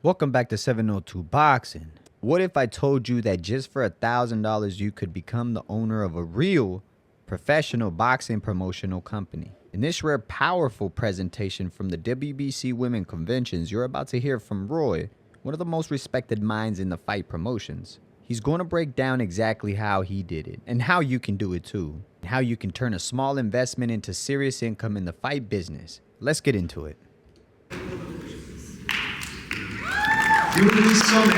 Welcome back to 702 Boxing. What if I told you that just for $1,000 you could become the owner of a real professional boxing promotional company? In this rare, powerful presentation from the WBC Women Conventions, you're about to hear from Roy, one of the most respected minds in the fight promotions. He's going to break down exactly how he did it and how you can do it too, and how you can turn a small investment into serious income in the fight business. Let's get into it. During this summit,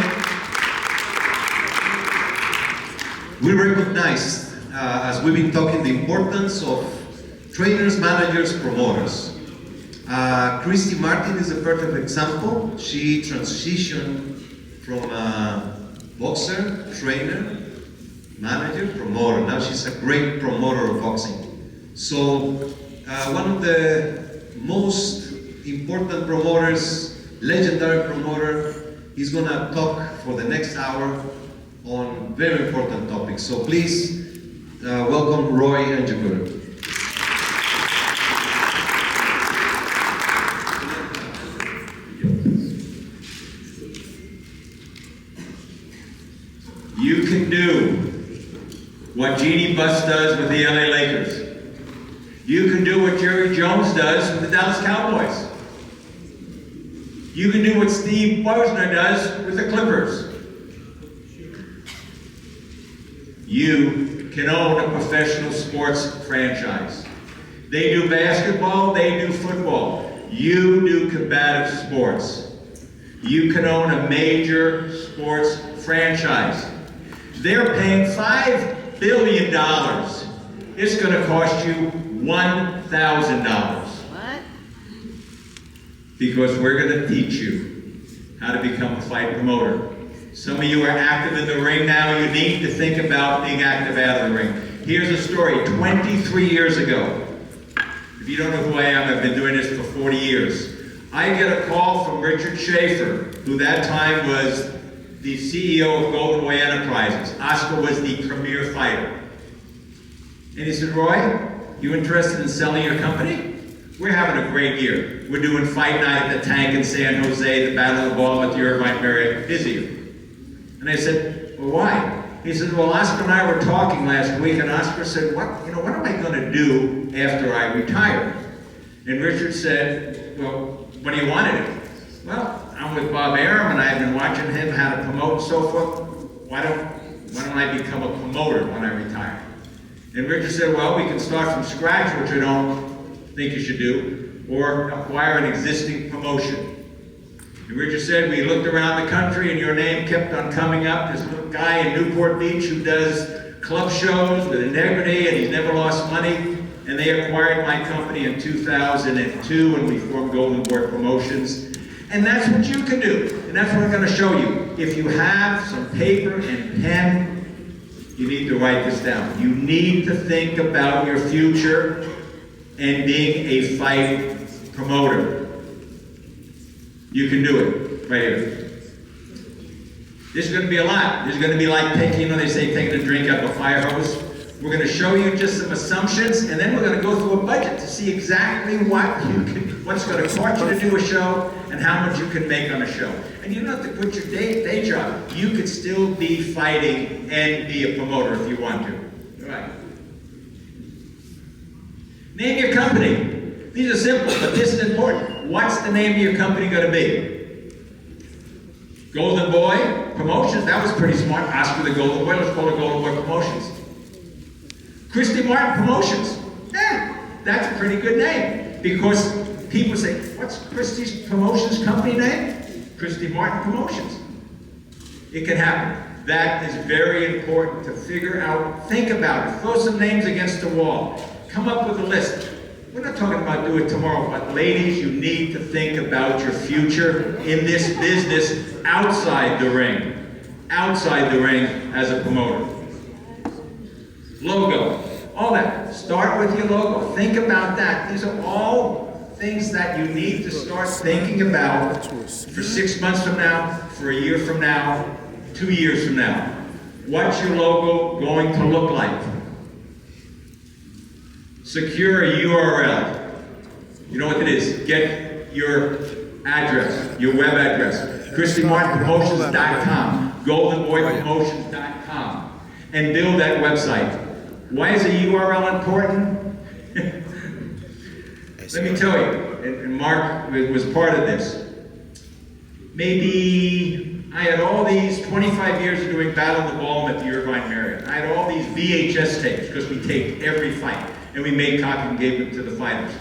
we recognize, as we've been talking, the importance of trainers, managers, promoters. Christy Martin is a perfect example. She transitioned from a boxer, trainer, manager, promoter. Now she's a great promoter of boxing. So one of the most important promoters, legendary promoter, he's going to talk for the next hour on very important topics. So please welcome Roy Englebrecht. You can do what Jeannie Buss does with the LA Lakers. You can do what Jerry Jones does with the Dallas Cowboys. You can do what Steve Bosner does with the Clippers. You can own a professional sports franchise. They do basketball, they do football. You do combative sports. You can own a major sports franchise. They're paying $5 billion. It's going to cost you $1,000. Because we're going to teach you how to become a fight promoter. Some of you are active in the ring now. You need to think about being active out of the ring. Here's a story. 23 years ago, if you don't know who I am, I've been doing this for 40 years. I get a call from Richard Schaefer, who that time was the CEO of Golden Boy Enterprises. Oscar was the premier fighter. And he said, Roy, you interested in selling your company? We're having a great year. We're doing fight night at the Tank in San Jose, the Battle of the Ball at the Irvine Marriott, busier. And I said, well, why? He said, well, Oscar and I were talking last week, and Oscar said, what am I going to do after I retire? And Richard said, well, what do you want to do? Well, I'm with Bob Arum, and I've been watching him how to promote and so forth. Why don't I become a promoter when I retire? And Richard said, well, we can start from scratch, which I don't think you should do, or acquire an existing promotion. And Richard said, we looked around the country and your name kept on coming up. This little guy in Newport Beach who does club shows with integrity and he's never lost money. And they acquired my company in 2002 and we formed Golden Boy Promotions. And that's what you can do. And that's what I'm going to show you. If you have some paper and pen, you need to write this down. You need to think about your future and being a fight promoter. You can do it right here. This is going to be a lot. This is going to be like taking a drink out of a fire hose. We're going to show you just some assumptions, and then we're going to go through a budget to see exactly what's going to cost you to do a show and how much you can make on a show. And you don't have to quit your day job. You could still be fighting and be a promoter if you want to. All right. Name your company. These are simple, but this is important. What's the name of your company going to be? Golden Boy Promotions. That was pretty smart. Oscar the Golden Boy. Let's call it Golden Boy Promotions. Christy Martin Promotions. That's a pretty good name. Because people say, what's Christy's Promotions company name? Christy Martin Promotions. It can happen. That is very important to figure out. Think about it. Throw some names against the wall. Come up with a list. We're not talking about do it tomorrow, but ladies, you need to think about your future in this business outside the ring. Outside the ring as a promoter. Logo. All that. Start with your logo. Think about that. These are all things that you need to start thinking about for 6 months from now, for a year from now, 2 years from now. What's your logo going to look like? Secure a URL. You know what it is? Get your address, your web address, ChristyMartinPromotions.com, GoldenBoyPromotions.com, and build that website. Why is a URL important? Let me tell you, and Mark was part of this. Maybe I had all these 25 years of doing Battle of the Ballroom at the Irvine Marriott. I had all these VHS tapes, because we taped every fight, and we made copies and gave them to the fighters.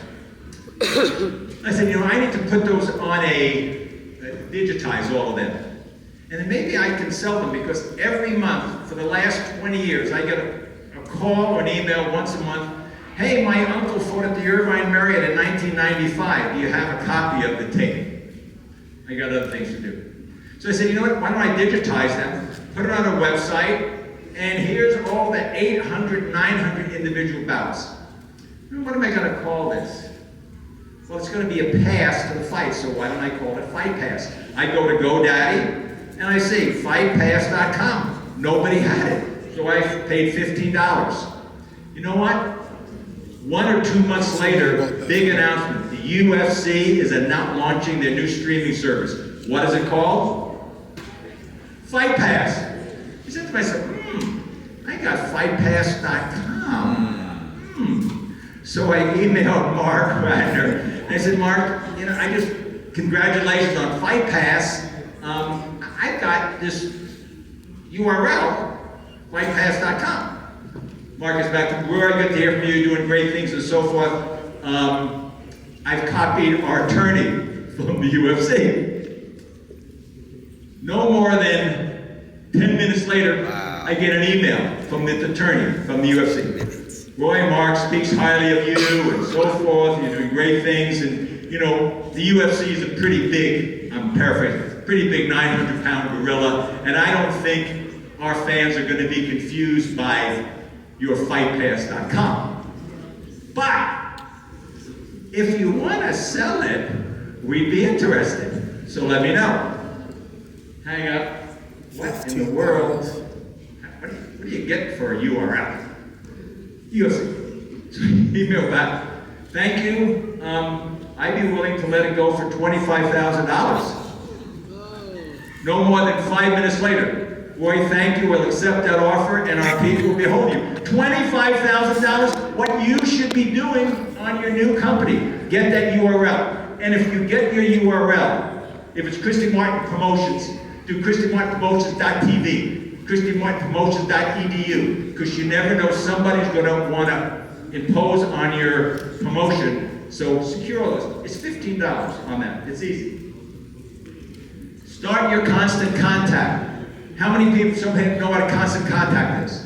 I said, you know, I need to put those on digitize all of them. And then maybe I can sell them, because every month, for the last 20 years, I get a call or an email once a month. Hey, my uncle fought at the Irvine Marriott in 1995. Do you have a copy of the tape? I got other things to do. So I said, you know what, why don't I digitize them, put it on a website, and here's all the 800, 900 individual bouts. What am I going to call this? Well, it's going to be a pass to the fight, so why don't I call it Fight Pass? I go to GoDaddy, and I see fightpass.com. Nobody had it, so I paid $15. You know what? 1 or 2 months later, big announcement. The UFC is not launching their new streaming service. What is it called? Fight Pass. I said to myself, I got fightpass.com. So I emailed Mark Wagner, and I said, Mark, you know, congratulations on Fight Pass. I've got this URL, fightpass.com. Mark is back to Roy, good to hear from you, you're doing great things and so forth. I've copied our attorney from the UFC. No more than 10 minutes later, I get an email from the attorney from the UFC. Roy, Mark speaks highly of you and so forth, you're doing great things, and you know, the UFC is a pretty big, I'm paraphrasing, pretty big 900-pound gorilla, and I don't think our fans are going to be confused by your fightpass.com. But if you want to sell it, we'd be interested. So let me know. Hang up. What in the world? What do you get for a URL? UFC. Email back. Thank you. I'd be willing to let it go for $25,000. No more than 5 minutes later. Roy, thank you. We'll accept that offer, and our people will behold you. $25,000, what you should be doing on your new company. Get that URL. And if you get your URL, if it's Christy Martin Promotions, do ChristyMartinPromotions.tv, ChristyMartinPromotions.edu, because you never know, somebody's going to want to impose on your promotion. So secure all this. It's $15 on that. It's easy. Start your constant contact. How many people know what a constant contact is?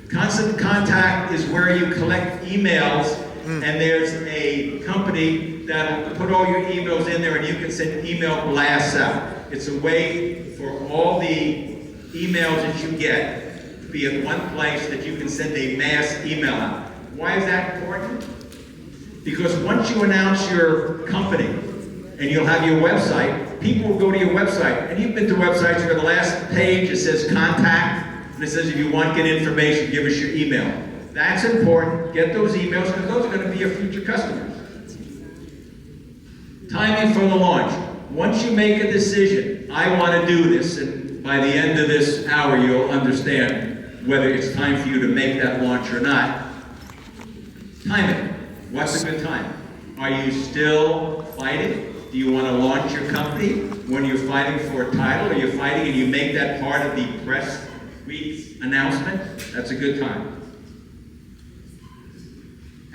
Constant contact is where you collect emails, and there's a company that'll put all your emails in there, and you can send email blasts out. It's a way for all the emails that you get to be in one place that you can send a mass email out. Why is that important? Because once you announce your company, and you'll have your website, people will go to your website. And you've been to websites where the last page, it says contact, and it says if you want to get information, give us your email. That's important. Get those emails, because those are going to be your future customers. Timing for the launch. Once you make a decision, I want to do this, and by the end of this hour, you'll understand whether it's time for you to make that launch or not. Timing. What's a good time? Are you still fighting? Do you want to launch your company when you're fighting for a title, or you're fighting and you make that part of the press week's announcement? That's a good time.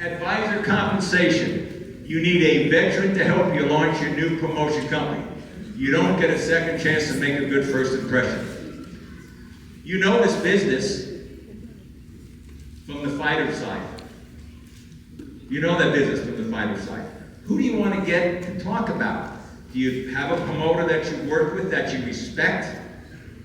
Advisor compensation. You need a veteran to help you launch your new promotion company. You don't get a second chance to make a good first impression. You know this business from the fighter side. You know that business from the fighter side. Who do you want to get to talk about? Do you have a promoter that you work with, that you respect,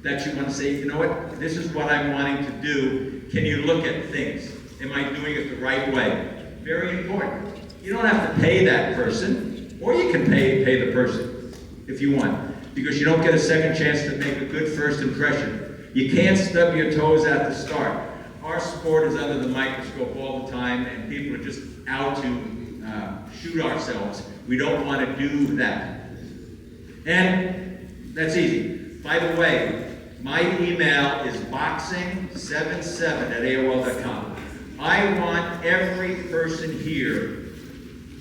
that you want to say, you know what, this is what I'm wanting to do. Can you look at things? Am I doing it the right way? Very important. You don't have to pay that person, or you can pay the person if you want, because you don't get a second chance to make a good first impression. You can't stub your toes at the start. Our sport is under the microscope all the time, and people are just out to shoot ourselves. We don't want to do that. And that's easy. By the way, my email is boxing77@AOL.com. I want every person here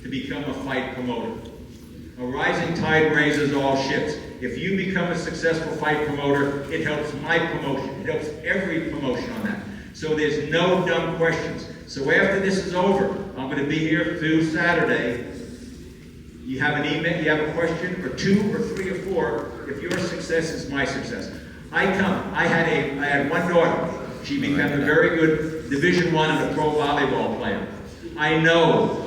to become a fight promoter. A rising tide raises all ships. If you become a successful fight promoter, it helps my promotion. It helps every promotion on that. So there's no dumb questions. So after this is over, I'm going to be here through Saturday. You have an email, you have a question, or 2 or 3 or 4. If your success is my success. I had one daughter. She became a very good Division I and a pro volleyball player. I know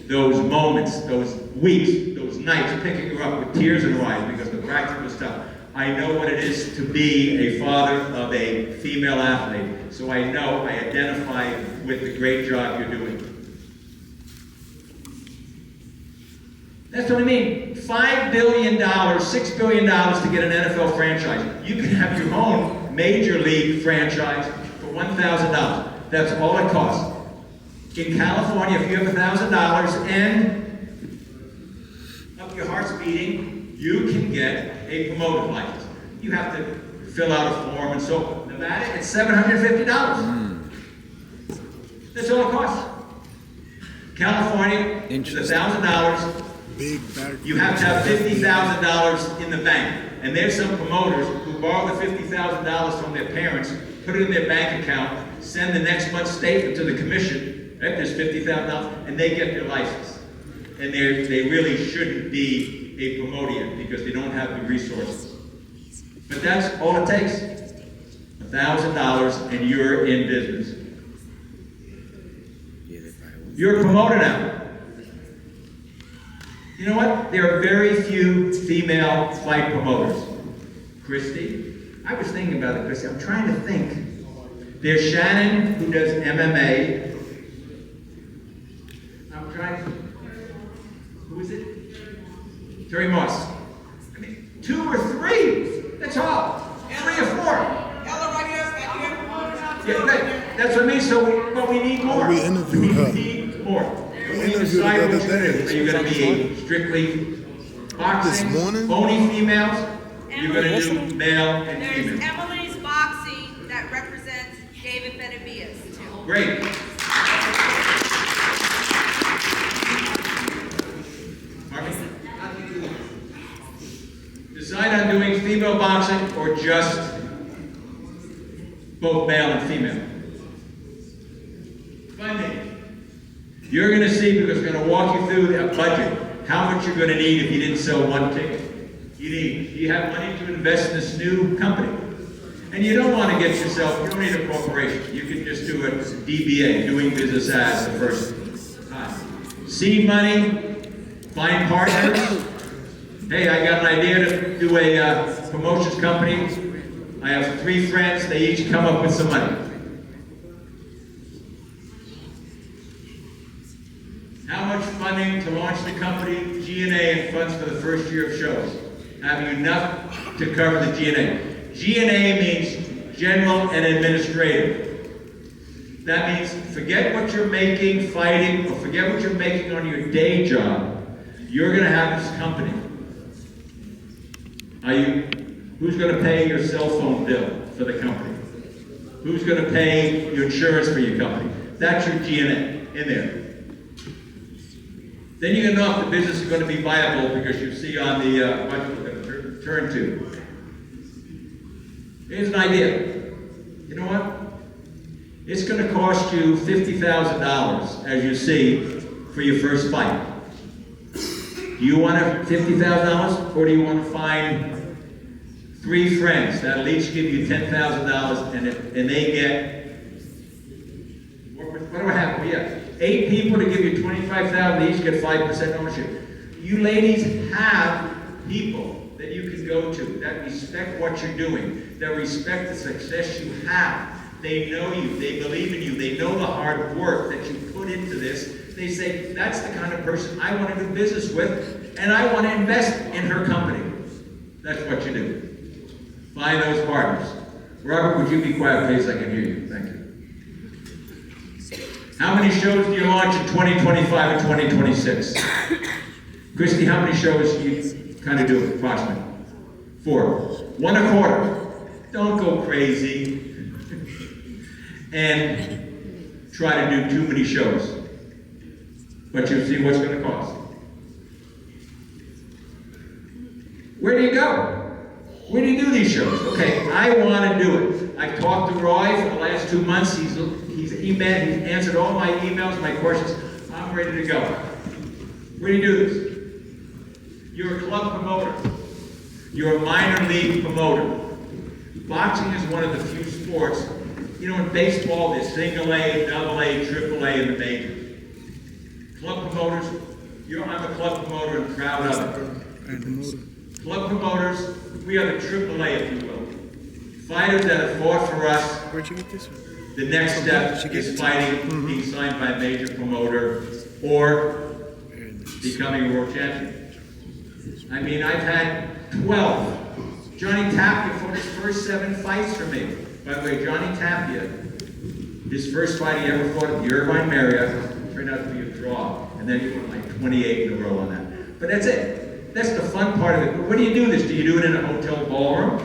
those moments, those weeks, those nights, picking her up with tears in her eyes because the practice was tough. I know what it is to be a father of a female athlete. So I know, I identify with the great job you're doing. That's what I mean. $5 billion, $6 billion to get an NFL franchise. You can have your own major league franchise for $1,000. That's all it costs. In California, if you have $1,000 and up your heart's beating, you can get a promoted license. You have to fill out a form and so forth. Nevada, it's $750. That's all it costs. California, it's $1,000. You have to have $50,000 in the bank. And there's some promoters who borrow the $50,000 from their parents, put it in their bank account, send the next month's statement to the commission, right? There's $50,000, and they get their license. And they really shouldn't be a promoter because they don't have the resources. But that's all it takes. $1,000 and you're in business. You're a promoter now. You know what? There are very few female fight promoters. Christy, I was thinking about it, Christy. I'm trying to think. There's Shannon, who does MMA. I'm trying to... Who is it? Terry Moss. I mean, 2 or 3. That's all. 3 or 4. Yeah, that's what I mean. So, but we need more. We interviewed her. We need more. We interviewed her the other day. Are you going to be strictly boxing, This morning? only females? You're going to do male and There's female. Emily's Boxing that represents David Benavides. Great. Decide on doing female boxing or just both male and female. Funding. You're going to see, because we're going to walk you through that budget, how much you're going to need if you didn't sell one ticket. You have money to invest in this new company. And you don't want to get yourself, you don't need a corporation. You can just do a DBA, doing business as the first time. Seed money, find partners. Hey, I got an idea to do a promotions company. I have 3 friends, they each come up with some money. How much funding to launch the company? G&A and funds for the first year of shows. Have you enough to cover the G&A? G&A means general and administrative. That means forget what you're making fighting, or forget what you're making on your day job. You're going to have this company. Who's going to pay your cell phone bill for the company? Who's going to pay your insurance for your company? That's your G&A in there. Then you're going to know if the business is going to be viable because you see on the budget we're going to turn to. Here's an idea. You know what? It's going to cost you $50,000, as you see, for your first fight. Do you want $50,000, or do you want to find 3 friends that'll each give you $10,000, and they get, what do I have? Well, yeah, 8 people to give you $25,000, each get 5% ownership. You ladies have people that you can go to that respect what you're doing, that respect the success you have. They know you, they believe in you, they know the hard work that you put into this. They say, that's the kind of person I want to do business with, and I want to invest in her company. That's what you do. Find those partners. Robert, would you be quiet, please? I can hear you. Thank you. How many shows do you launch in 2025 and 2026? Christy, how many shows do you kind of do it, approximately. 4, 1 a quarter. Don't go crazy. And try to do too many shows. But you'll see what's going to cost. Where do you go? Where do you do these shows? Okay, I want to do it. I've talked to Roy for the last 2 months. He's emailed, he's answered all my emails, my questions. I'm ready to go. Where do you do this? You're a club promoter. You're a minor league promoter. Boxing is one of the few sports. You know, in baseball, there's single A, double A, triple A in the majors. Club promoters, I'm a club promoter and proud of it. Club promoters, we are the triple A, if you will. Fighters that have fought for us. Where'd you get this one? The next step is fighting, being signed by a major promoter, or becoming a world champion. I mean, I've had 12. Johnny Tapia fought his first 7 fights for me. By the way, Johnny Tapia, his first fight he ever fought at the Irvine Marriott turned out to be a draw. And then he won like 28 in a row on that. But that's it. That's the fun part of it. But when do you do this? Do you do it in a hotel ballroom?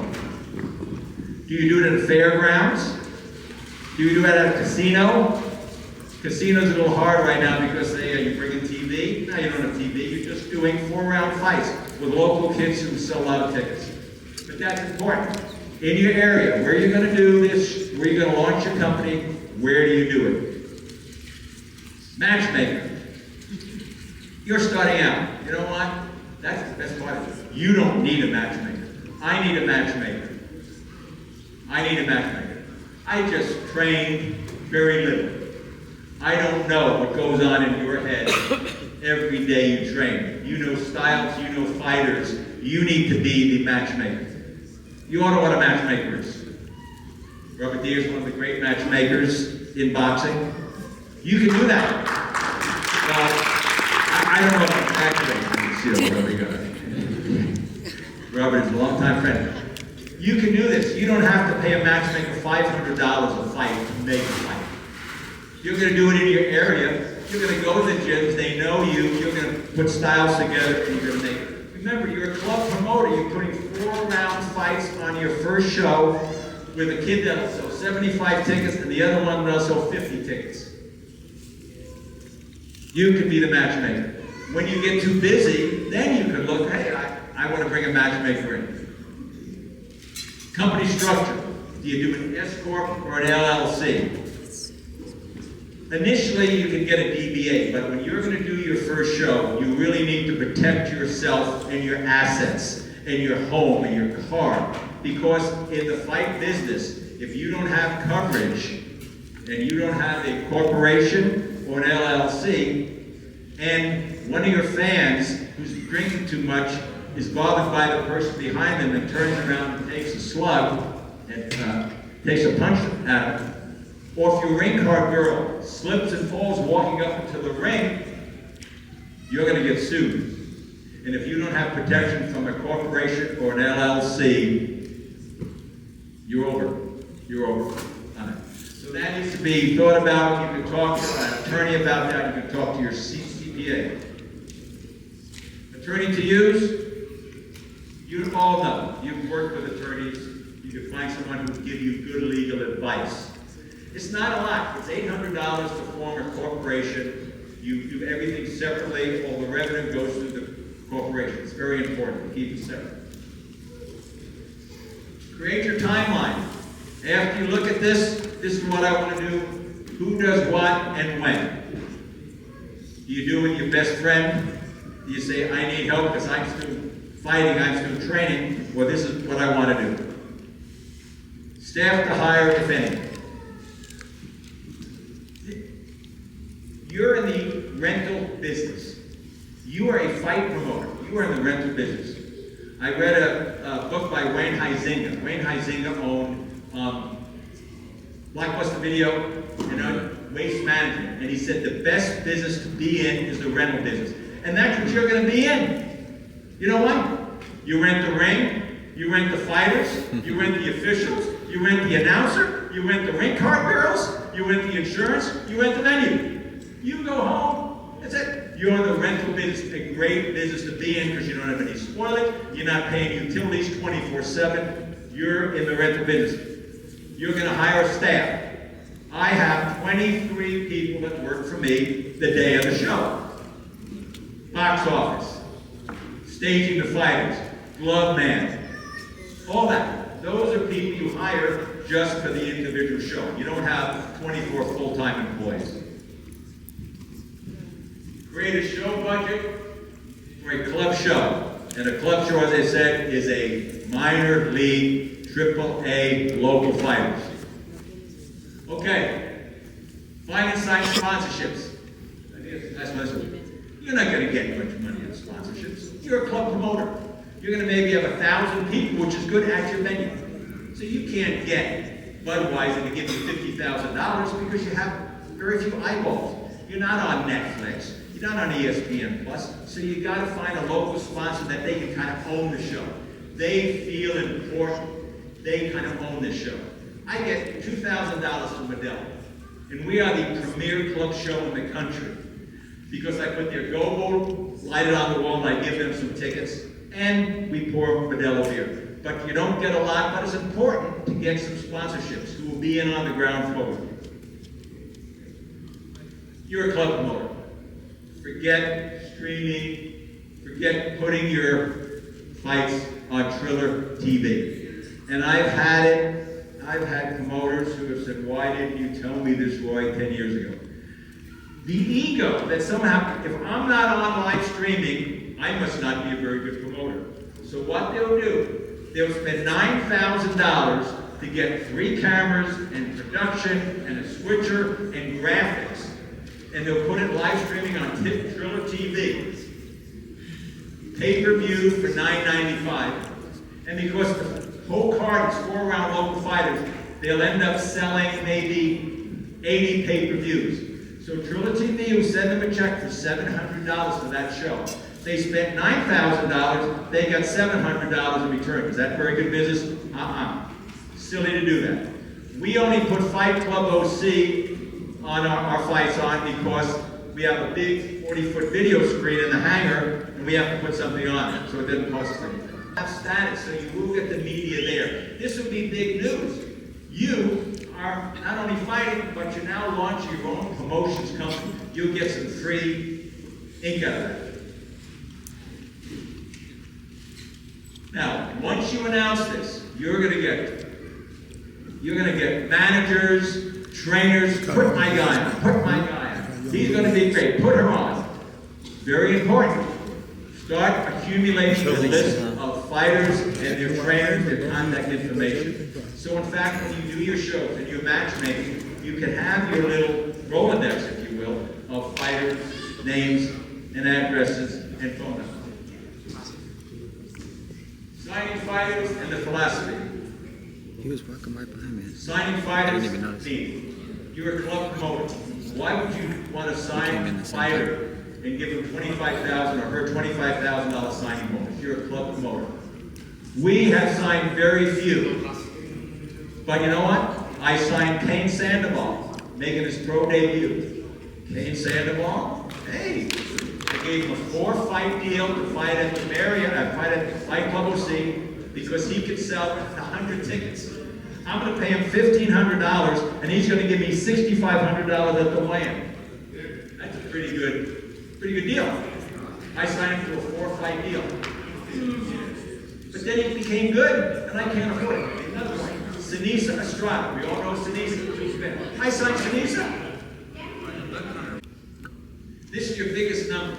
Do you do it in a fairgrounds? Do you do it at a casino? Casino's a little hard right now because you bring in TV. No, you don't have TV. You're just doing 4-round fights with local kids who sell a lot of tickets. But that's important. In your area, where you're going to do this, where you're going to launch your company, where do you do it? Matchmaker. You're starting out. You know what? That's the best part of it. You don't need a matchmaker. I need a matchmaker. I need a matchmaker. I just trained very little. I don't know what goes on in your head every day you train. You know styles, you know fighters. You need to be the matchmaker. You all know what a matchmaker is. Robert D is one of the great matchmakers in boxing. You can do that. I don't know about matchmaking. Robert is a longtime friend. You can do this. You don't have to pay a matchmaker $500 a fight to make a fight. You're going to do it in your area. You're going to go to the gyms. They know you. You're going to put styles together and you're going to make it. Remember, you're a club promoter. You're putting 4-round fights on your first show with a kid that'll sell 75 tickets and the other one will sell 50 tickets. You can be the matchmaker. When you get too busy, then you can look, hey, I want to bring a matchmaker in. Company structure. Do you do an S Corp or an LLC? Initially, you can get a DBA, but when you're going to do your first show, you really need to protect yourself and your assets, and your home, and your car. Because in the fight business, if you don't have coverage, and you don't have a corporation or an LLC, and one of your fans who's drinking too much is bothered by the person behind them and turns around and takes a slug and takes a punch at him, or if your ring card girl slips and falls walking up into the ring, you're going to get sued. And if you don't have protection from a corporation or an LLC, you're over. You're over on it. So that needs to be thought about. You can talk to an attorney about that. You can talk to your CPA. Attorney to use, you all know. You've worked with attorneys. You can find someone who will give you good legal advice. It's not a lot. It's $800 to form a corporation. You do everything separately. All the revenue goes to the corporation. It's very important to keep it separate. Create your timeline. After you look at this is what I want to do. Who does what and when? Do you do it with your best friend? Do you say, I need help because I'm still fighting, I'm still training, or this is what I want to do? Staff to hire, if any. You're in the rental business. You are a fight promoter. You are in the rental business. I read a book by Wayne Huizinga. Wayne Huizinga owned Blockbuster Video and Waste Management. And he said the best business to be in is the rental business. And that's what you're going to be in. You know what? You rent the ring. You rent the fighters. You rent the officials. You rent the announcer. You rent the ring card girls. You rent the insurance. You rent the venue. You go home. That's it. You're in the rental business, a great business to be in because you don't have any spoilage, you're not paying utilities 24/7, you're in the rental business. You're going to hire staff. I have 23 people that work for me the day of the show. Box office, staging the fighters, glove man, all that. Those are people you hire just for the individual show. You don't have 24 full-time employees. Create a show budget for a club show. And a club show, as I said, is a minor league, AAA local fighters. Okay. Find and sign sponsorships. You're not going to get much money on sponsorships. You're a club promoter. You're going to maybe have 1,000 people, which is good at your venue. So you can't get Budweiser to give you $50,000 because you have very few eyeballs. You're not on Netflix. You're not on ESPN Plus. So you got to find a local sponsor that they can kind of own the show. They feel important. They kind of own this show. I get $2,000 from Modelo, and we are the premier club show in the country because I put their go-go, light it on the wall, and I give them some tickets, and we pour Modelo beer. But you don't get a lot, but it's important to get some sponsorships who will be in on the ground floor. You're a club promoter. Forget streaming, forget putting your fights on Triller TV. And I've had promoters who have said, why didn't you tell me this, Roy, 10 years ago? The ego that somehow, if I'm not on live streaming, I must not be a very good promoter. So what they'll do, they'll spend $9,000 to get 3 cameras and production and a switcher and graphics. And they'll put it live streaming on Triller TV. Pay-per-view for $9.95. And because the whole card is 4-round local fighters, they'll end up selling maybe 80 pay-per-views. So Triller TV will send them a check for $700 for that show. They spent $9,000, they got $700 in return. Is that very good business? Silly to do that. We only put Fight Club OC on our fights on because we have a big 40-foot video screen in the hangar and we have to put something on it so it doesn't cost us anything. Have status, so you will get the media there. This will be big news. You are not only fighting, but you're now launching your own promotions company. You'll get some free ink out of that. Now, once you announce this, you're gonna get managers, trainers, put my guy on. He's going to be great. Put her on. Very important. Start accumulating a list of fighters and their trainers, their contact information. So in fact, when you do your shows and your matchmaking, you can have your little Rolodex, if you will, of fighters, names, and addresses, and phone numbers. Signing fighters and the philosophy. He was walking right behind me. Signing fighters means you're a club promoter. Why would you want to sign a fighter and give him $25,000 or her $25,000 signing bonus? You're a club promoter. We have signed very few. But you know what? I signed Kane Sandoval, making his pro debut. Kane Sandoval, hey, I gave him a 4-fight deal to fight at the Marriott, fight at the Fight Club OC, because he could sell 100 tickets. I'm going to pay him $1,500, and he's going to give me $6,500 at the land. That's a pretty good deal. I signed him to a 4-fight deal. But then he became good, and I can't afford it. Another one, Sinisa Estrada. We all know Sinisa. I signed Sinisa. This is your biggest number,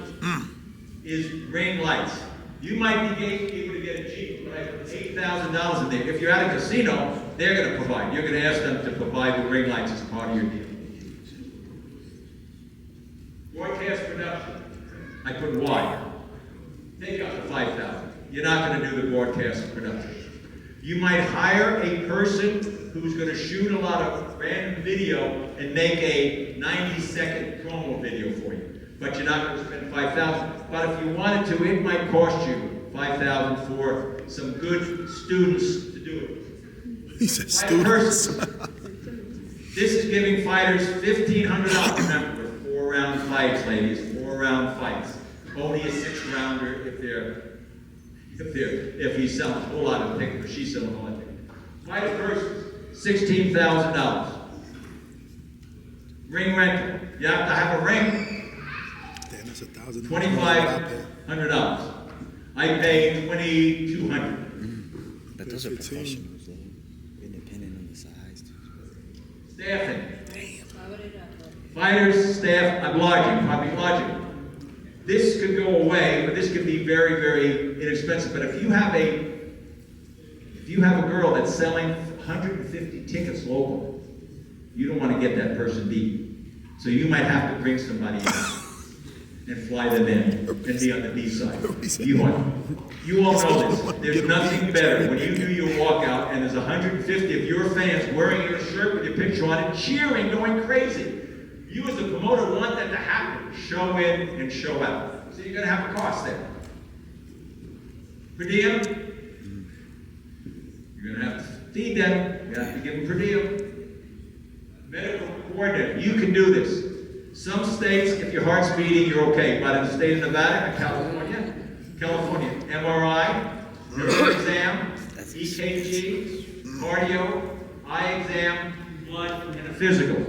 is ring lights. You might be able to get a Jeep, but I put $8,000 in there. If you're at a casino, they're going to provide. You're going to ask them to provide the ring lights as part of your deal. Broadcast production. I put Y. Take out the $5,000. You're not going to do the broadcast production. You might hire a person who's going to shoot a lot of random video and make a 90-second promo video for you. But you're not going to spend $5,000. But if you wanted to, it might cost you $5,000 for some good students to do it. He said students. This is giving fighters $1,500. Remember, 4-round fights, ladies. 4 4-round fights. Only a 6-rounder if he's selling a whole lot of tickets, or she's selling a whole lot of tickets. Fighter purses, $16,000. Ring rental, you have to have a ring, Damn, that's $1,000. $2,500. I pay $2,200. But those are 15. professionals, though. Independent on the size. Staffing. Fighters, staff, lodging, probably lodging. This could go away, but this could be very, very inexpensive. But if you have a girl that's selling 150 tickets local, you don't want to get that person beat. So you might have to bring somebody in and fly them in and be on the B side. You all know this. There's nothing better when you do your walkout and there's 150 of your fans wearing your shirt with your picture on it, cheering, going crazy. You as a promoter want that to happen. Show in and show out. So you're going to have a cost there. Per diem, you're going to have to feed them. You have to give them per diem. Medical coordinator, you can do this. Some states, if your heart's beating, you're okay. But in the state of Nevada and California, MRI, nerve exam, EKG, cardio, eye exam, blood, and a physical.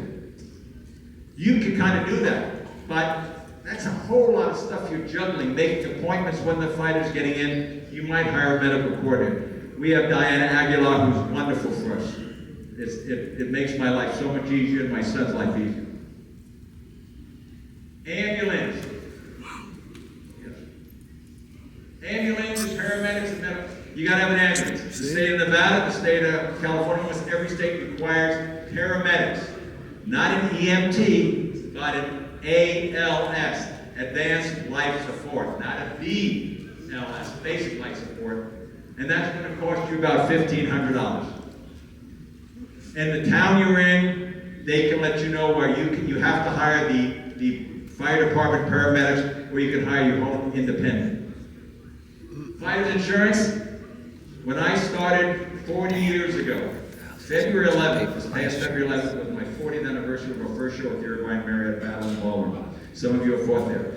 You can kind of do that, but that's a whole lot of stuff you're juggling, making appointments when the fighter's getting in. You might hire a medical coordinator. We have Diana Aguilar, who's wonderful for us. It makes my life so much easier and my son's life easier. Ambulance. Ambulance, paramedics, and medical. You gotta have an ambulance. The state of Nevada, the state of California, almost every state requires paramedics. Not an EMT, but an ALS, Advanced Life Support, not a BLS, Basic Life Support. And that's going to cost you about $1,500. And the town you're in, they can let you know where you have to hire the fire department paramedics, or you can hire your own independent. Fire's insurance, when I started 40 years ago, February 11th, this past February 11th was my 40th anniversary of our first show at the Uruguayan Marriott Battle in Ballroom. Some of you have fought there.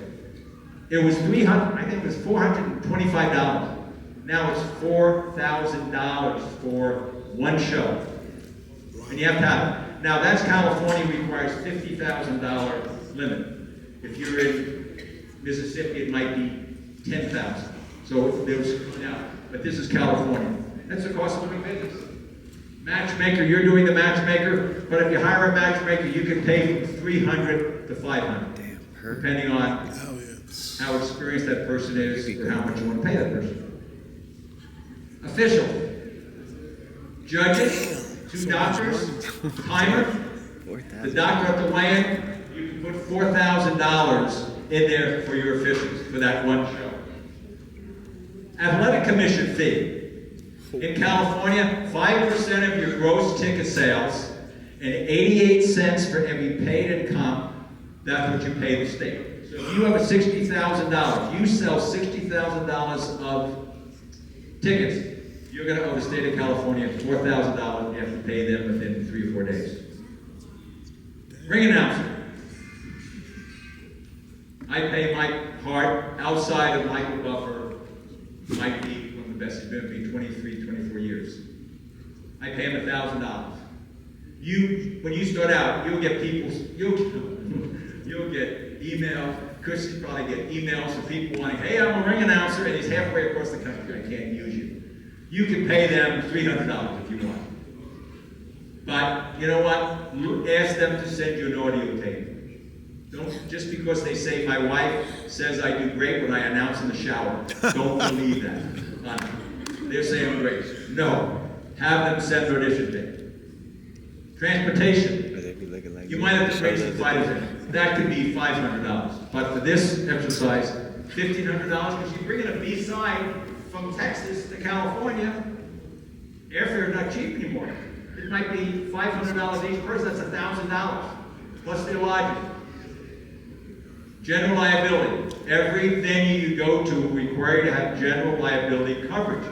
It was $425. Now it's $4,000 for one show. And you have to have it. Now that's California requires $50,000 limit. If you're in Mississippi, it might be $10,000. So there's now, but this is California. That's the cost of doing business. Matchmaker, you're doing the matchmaker, but if you hire a matchmaker, you can pay from $300 to $500, depending on how experienced that person is or how much you want to pay that person. Official, judges, 2 doctors, timer, the doctor at the weigh-in, you can put $4,000 in there for your officials for that one show. Athletic commission fee. In California, 5% of your gross ticket sales and 88 cents for every paid and comp, that's what you pay the state. So if you have a $60,000, you sell $60,000 of tickets, you're going to owe the state of California $4,000. You have to pay them within 3 or 4 days. Ring announcer. I pay Mike Hart outside of Michael Buffer. Mike B, one of the best. He's been with me 23, 24 years. I pay him $1,000. When you start out, you'll get you'll get email. Chris will probably get emails from people wanting, hey, I'm a ring announcer, and he's halfway across the country. I can't use you. You can pay them $300 if you want. But you know what? Ask them to send you an audio tape. Don't, just because they say my wife says I do great when I announce in the shower. Don't believe that. They're saying I'm great. No. Have them send their audition tape. Transportation. You might have to raise the fighters in. That could be $500. But for this exercise, $1,500 because you bring in a B-side from Texas to California. Airfare is not cheap anymore. It might be $500 each person. That's $1,000 plus their lodging. General liability. Every venue you go to will require you to have general liability coverage.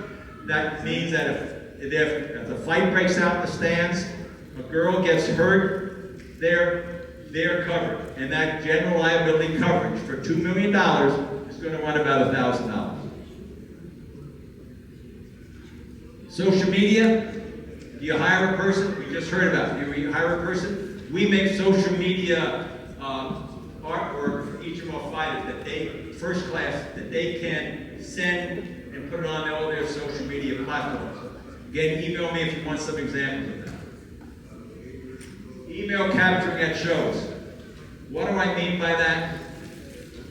That means that if the fight breaks out in the stands, a girl gets hurt there, they're covered. And that general liability coverage for $2 million is going to run about $1,000. Social media, do you hire a person? We just heard about it. Do you hire a person? We make social media artwork for each of our fighters that they, first class, that they can send and put it on all their social media platforms. Again, email me if you want some examples of that. Email capturing at shows. What do I mean by that?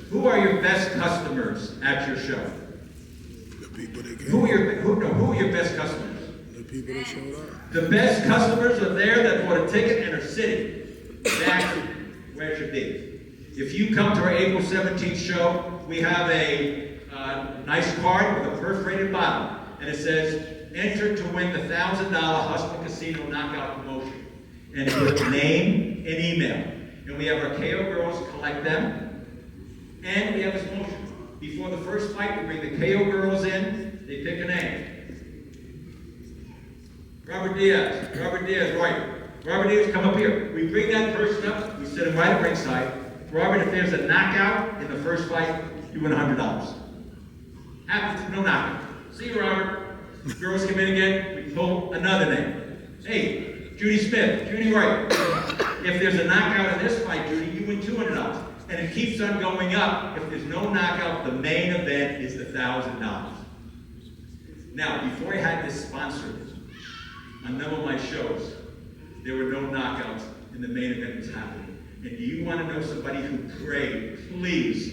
Who are your best customers at your show? The people that came. Who are your best customers? The people that showed up. The best customers are there that bought a ticket and are sitting. That's where it should be. If you come to our April 17th show, we have a nice card with a perforated bottom, and it says, enter to win the $1,000 Hustle Casino Knockout promotion. And put name and email. And we have our KO girls collect them. And we have a promotion. Before the first fight, we bring the KO girls in, they pick a name. Robert Diaz, right. Robert Diaz, come up here. We bring that person up, we sit him right at ringside. Robert, if there's a knockout in the first fight, you win $100. Happens, no knockout. See you, Robert. Girls come in again, we pull another name. Hey, Judy Smith, Judy Wright. If there's a knockout in this fight, Judy, you win $200. And it keeps on going up. If there's no knockout, the main event is the $1,000. Now, before I had this sponsored, on none of my shows, there were no knockouts and the main event was happening. And do you want to know somebody who prayed, please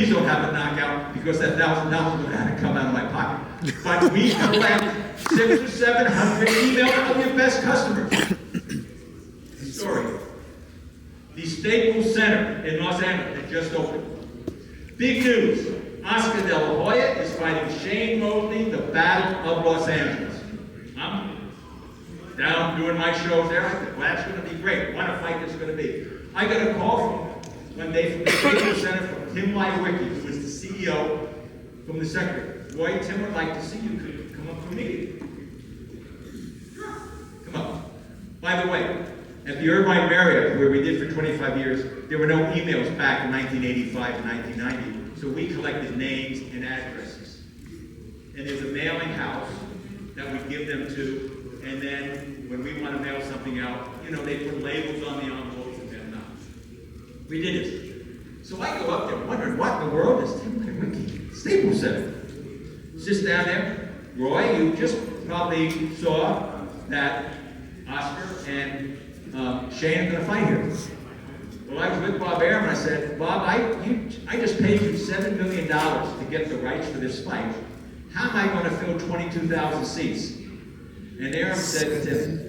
don't have a knockout because that $1,000 would have to come out of my pocket. But we collect 600 or 700 emails of your best customers. Story. The Staples Center in Los Angeles had just opened. Big news. Oscar De La Hoya is fighting Shane Mosley, the Battle of Los Angeles. I'm down doing my shows there. I said, well, that's going to be great. What a fight this is going to be. I got a call one day from the Staples Center from Tim Lywicki, who was the CEO from the secretary. Roy, Tim would like to see you. Could you come up to a meeting? Sure. Come up. By the way, at the Irvine Marriott, where we did for 25 years, there were no emails back in 1985 and 1990, so we collected names and addresses. And there's a mailing house that we give them to, and then when we want to mail something out, they put labels on the envelopes and then not. We did it. So I go up there wondering what in the world is Tim Lywicki, Staples Center. Sits down there. Roy, you just probably saw that Oscar and Shane are going to fight here. Well, I was with Bob Arum and I said, Bob, I just paid you $7 million to get the rights for this fight. How am I going to fill 22,000 seats? And Arum said to him,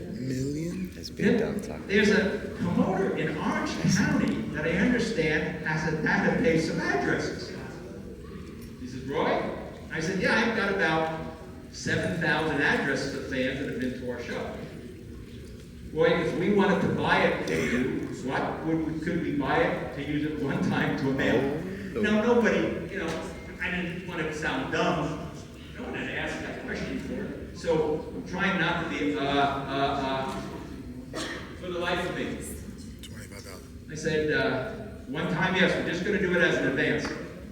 there's a promoter in Orange County that I understand had to pay some addresses. He says, Roy? I said, yeah, I've got about 7,000 addresses of fans that have been to our show. Roy, if we wanted to buy it to you, could we buy it to use it one time to a mail? Now, nobody, I didn't want to sound dumb. No one had asked that question before. So I'm trying not to be, for the life of me. $25. I said, one time, yes, we're just going to do it as an advance.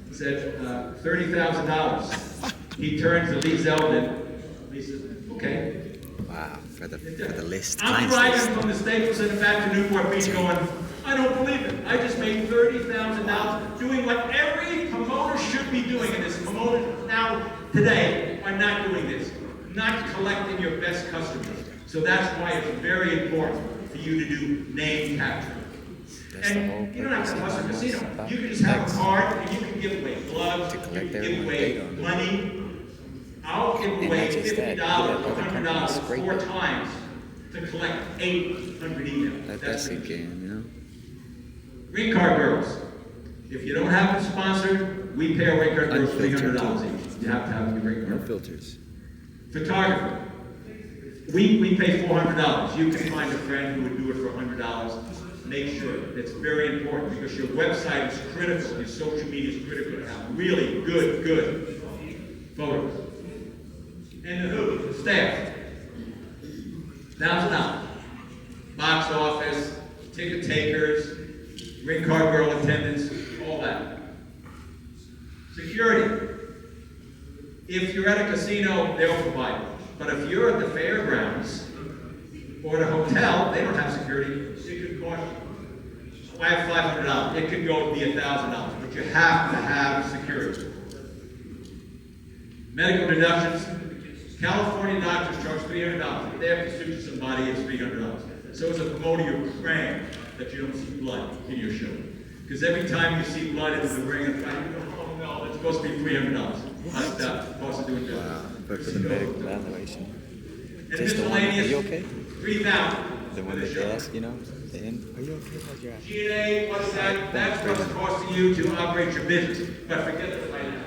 He said, $30,000. He turns to Lee Zeldin. He says, okay. Wow, for the list. I'm driving from the Staples Center back to Newport Beach going, I don't believe it. I just made $30,000 doing what every promoter should be doing. And this promoters now, today, are not doing this. Not collecting your best customers. So that's why it's very important for you to do name capture. And you don't have to hustle a casino. You can just have a card and you can give away gloves, you can give away money. I'll give away $50, $100 4 times to collect 800 emails. That's a game, Green card girls. If you don't have it sponsored, we pay our green card girls $300 each. You have to have your green card. No filters. Photographer. We pay $400. You can find a friend who would do it for $100. Make sure it's very important because your website is critical, your social media is critical to have really good photos. And the who? The staff. $1,000. Box office, ticket takers, ring card girl attendants, all that. Security. If you're at a casino, they'll provide it. But if you're at the fairgrounds or at a hotel, they don't have security. It could cost, I have $500. It could go to be $1,000, but you have to have security. Medical deductions. California doctors charge $300. If they have to suture somebody, it's $300. So as a promoter, you're praying that you don't see blood in your show. Because every time you see blood in the ring and fight, you go, oh no, it's supposed to be $300. That's the cost of doing business. Wow. But for the medical evaluation. And Just the one, are miscellaneous, you okay? $3,000. The one that they ask, you know, the end, are you okay? How's your eye? G&A, what's that? That's what's costing you to operate your business. But forget it right now.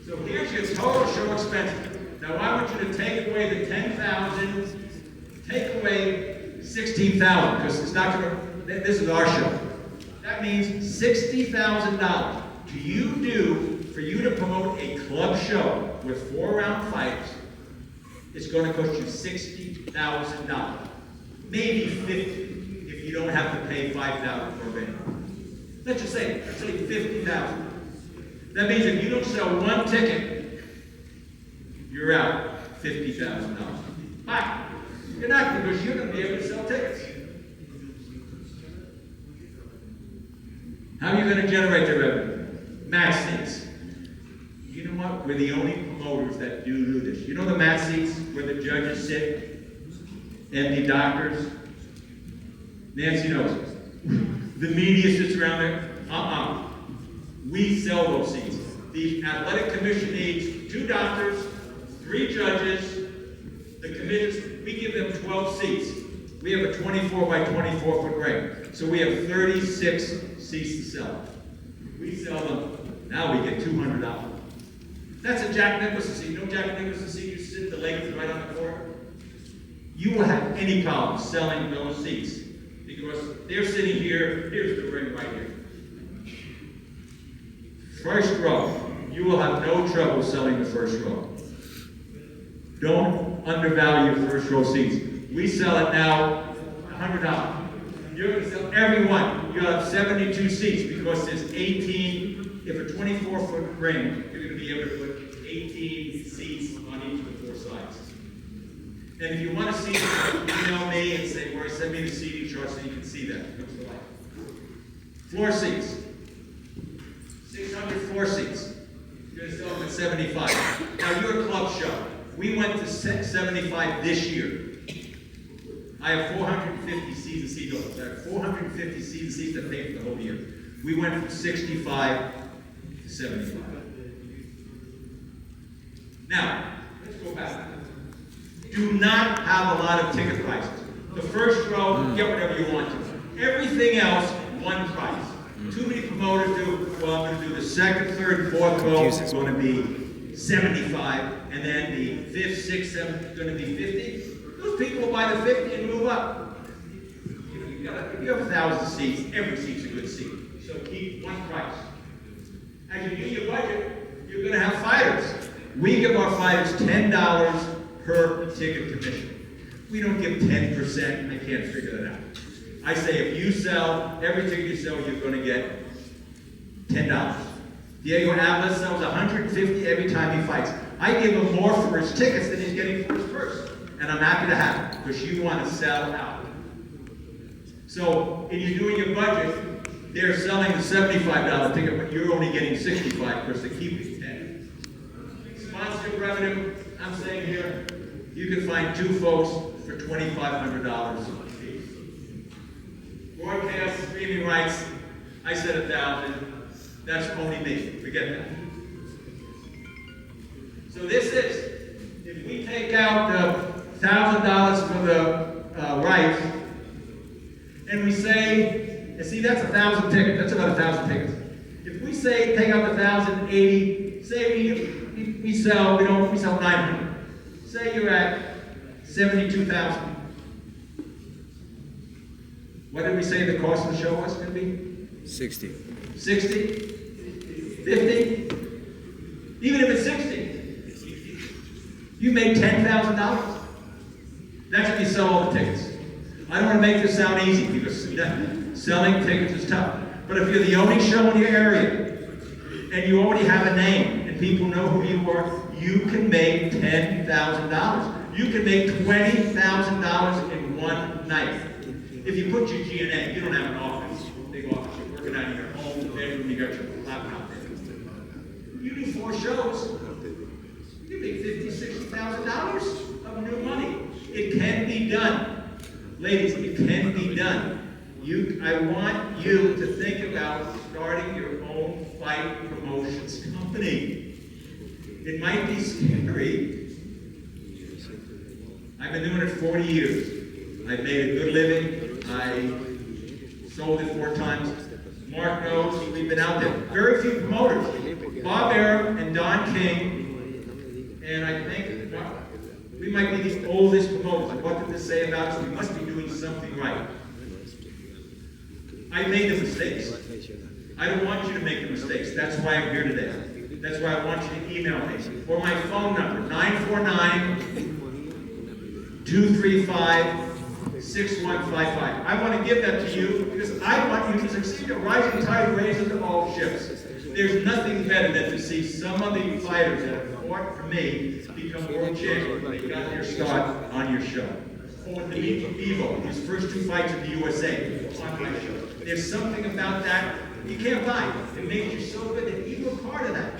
So here's your total show expenses. Now I want you to take away the $10,000, take away $16,000, because it's not gonna, this is our show. That means $60,000 do you do for you to promote a club show with 4-round fights. It's going to cost you $60,000, maybe $50,000 if you don't have to pay $5,000 for a venue. Let's just say $50,000. That means if you don't sell one ticket, you're out $50,000. Why? You're not, because you're going to be able to sell tickets. How are you going to generate the revenue? Match seats. You know what? We're the only promoters that do this. You know the match seats where the judges sit? Empty doctors? Nancy knows. The media sits around there. We sell those seats. The athletic commission needs 2 doctors, 3 judges. The commissions, we give them 12 seats. We have a 24 by 24 foot ring. So we have 36 seats to sell. We sell them, now we get $200. That's a Jack Nicholson seat. You know Jack Nicholson seat, you sit, the leg is right on the floor. You will have any problem selling those seats because they're sitting here, here's the ring right here. First row, you will have no trouble selling the first row. Don't undervalue first row seats. We sell it now $100. You're going to sell every one. You have 72 seats because there's 18. If a 24-foot ring, you're going to be able to put 18 seats on each of the 4 sides. And if you want to see it, email me and say, "Roy, send me the seating chart so you can see that." Floor seats. 600 floor seats. You're going to sell them at 75. Now you're a club show. We went to 75 this year. I have 450 season seat holders. I have 450 season seats that pay for the whole year. We went from 65 to 75. Now, let's go back. Do not have a lot of ticket prices. The first row, get whatever you want to. Everything else, one price. Too many promoters do, well, I'm going to do the second, third, fourth row is going to be 75, and then the 5th, 6th, 7th is going to be 50. Those people will buy the 50 and move up. You know, if you have 1,000 seats, every seat's a good seat. So keep one price. As you do your budget, you're going to have fighters. We give our fighters $10 per ticket commission. We don't give 10%. I can't figure that out. I say if you sell, every ticket you sell, you're going to get $10. Diego Alves sells $150 every time he fights. I give him more for his tickets than he's getting for his purse. And I'm happy to have it, because you want to sell out. So, if you're doing your budget, they're selling the $75 ticket, but you're only getting $65 because they're keeping 10. Sponsorship revenue, I'm saying here, you can find 2 folks for $2,500 each. Broadcast, streaming rights, I said 1,000. That's only me. Forget that. So this is, if we take out the $1,000 for the rights, and we say, and see, that's 1,000 tickets. That's about 1,000 tickets. If we say take out the 1,080, say we sell 900. Say you're at 72,000. What did we say the cost of the show was going to be? 60. 60? 50? Even if it's 60, you made $10,000. That's when you sell all the tickets. I don't want to make this sound easy because selling tickets is tough. But if you're the only show in your area, and you already have a name, and people know who you are, you can make $10,000. You can make $20,000 in one night. If you put your G&A, you don't have an office, big office, you're working out of your home, bedroom, you got your laptop there. You do 4 shows, you make $50,000, $60,000 of new money. It can be done. Ladies, it can be done. I want you to think about starting your own fight promotions company. It might be scary. I've been doing it 40 years. I've made a good living. I sold it 4 times. Mark knows we've been out there. Very few promoters. Bob Arum and Don King, and I think we might be the oldest promoters. What did this say about us? We must be doing something right. I made the mistakes. I don't want you to make the mistakes. That's why I'm here today. That's why I want you to email me. Or my phone number, 949-235-6155. I want to give that to you because I want you to succeed. A rising tide raises all ships. There's nothing better than to see some of the fighters that have fought for me become world champions. They got their start on your show. Or Evo, his first 2 fights in the USA on my show. There's something about that you can't buy. It makes you so good that you were part of that.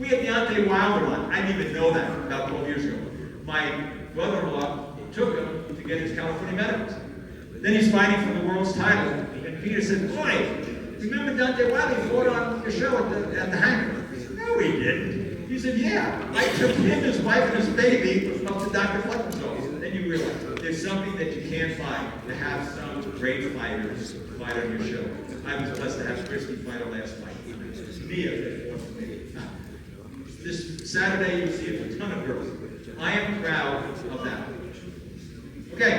We had Deontay Wilder on. I didn't even know that about 12 years ago. My brother-in-law took him to get his California medals. Then he's fighting for the world's title. And Peter said, boy, remember Deontay Wilder? He fought on your show at the hangar. I said, no, he didn't. He said, yeah. I took him, his wife, and his baby up to Dr. Fletcher's office. Then you realize there's something that you can't find to have some great fighters fight on your show. I was blessed to have Christy fight her last fight. Mia that fought for me. This Saturday you'll see a ton of girls. I am proud of that. Okay.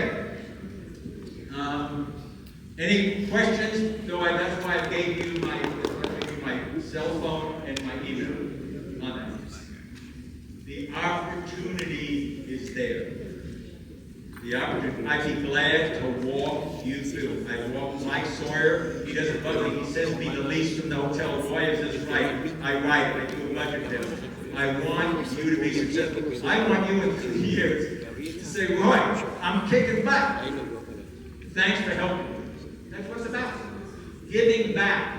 Any questions? So that's why I gave you my cell phone and my email on that. The opportunity is there. The opportunity. I'd be glad to walk you through. I walk Mike Sawyer. He doesn't bug me. He sends me the lease from the hotel. Roy is this right. I write. I do a budget bill. I want you to be successful. I want you in 3 years to say, Roy, I'm kicking back. Thanks for helping me. That's what it's about. Giving back.